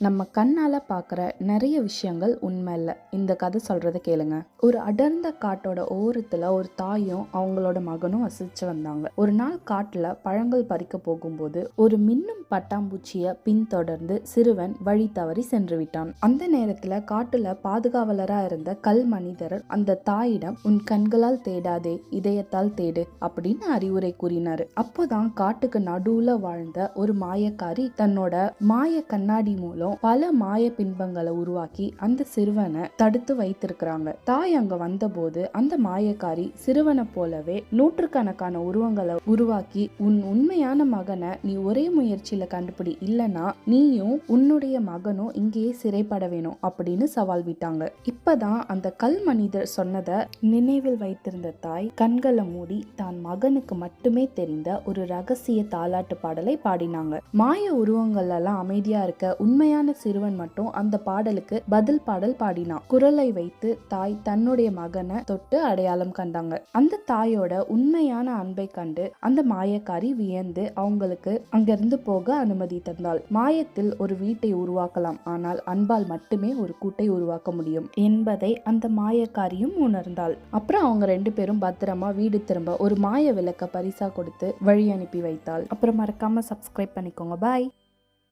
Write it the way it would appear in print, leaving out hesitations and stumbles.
நம்ம கண்ணால பார்க்குற நிறைய விஷயங்கள் உண்மை இல்லை. இந்த கதை சொல்றத கேளுங்க. ஒரு அடர்ந்த காட்டோட ஓரத்துல ஒரு தாயும் அவங்களோட மகனும் வசிச்சு வந்தாங்க. ஒரு நாள் காட்டுல பழங்கள் பறிக்க போகும்போது ஒரு மின்னும் பட்டாம்பூச்சிய பின்தொடர்ந்து சிறுவன் வழி தவறி சென்று விட்டான். அந்த நேரத்துல காட்டுல பாதுகாவலரா இருந்த கல் மனிதர் அந்த தாயிடம், "உன் கண்களால் தேடாதே, இதயத்தால் தேடு" அப்படின்னு அறிவுரை கூறினாரு. அப்போதான் காட்டுக்கு நடுவுல வாழ்ந்த ஒரு மாயக்காரி தன்னோட மாய கண்ணாடி மூலம் பல மாய பின்பங்களை உருவாக்கி அந்த சிறுவனை தடுத்து வைத்திருக்கிறாங்க. தாய் அங்க வந்தபோது அந்த மாயக்காரி சிறுவனை போலவே நூற்றுக்கணக்கான உருவங்களை உருவாக்கி, "உன் உண்மையான மகனை நீ ஒரே முயற்சியில கண்டுபிடி, இல்லனா நீயும் உன்னுடைய மகனும் இங்கேயே சிறைப்பட வேணும்" அப்படின்னு சவால் விட்டாங்க. இப்பதான் அந்த கல் மனிதர் சொன்னதை நினைவில் வைத்திருந்த தாய் கண்களை மூடி தான் மகனுக்கு மட்டுமே தெரிந்த ஒரு ரகசிய தாலாட்டு பாடலை பாடினாங்க. மாய உருவங்கள் எல்லாம் அமைதியா இருக்க உண்மையான சிறுவன் மட்டும் அந்த பாடலுக்கு பதில் பாடல் பாடினான். குரலை வைத்து தாய் தன்னுடைய மகனை தொட்டு அடையாளம் கண்டாங்க. அந்த தாயோட உண்மையான அன்பை கண்டு அந்த மாயக்காரி வியந்து அவங்களுக்கு அங்கிருந்து போக அனுமதி தந்தாள். மாயத்தில் ஒரு வீட்டை உருவாக்கலாம், ஆனால் அன்பால் மட்டுமே ஒரு கூட்டை உருவாக்க முடியும் என்பதை அந்த மாயக்காரியும் உணர்ந்தாள். அப்புறம் அவங்க 2 பேரும் பத்திரமா வீடு திரும்ப ஒரு மாய விளக்க பரிசா கொடுத்து வழி அனுப்பி வைத்தாள். அப்புறம் மறக்காம சப்ஸ்கிரைப் பண்ணிக்கோங்க. பாய்.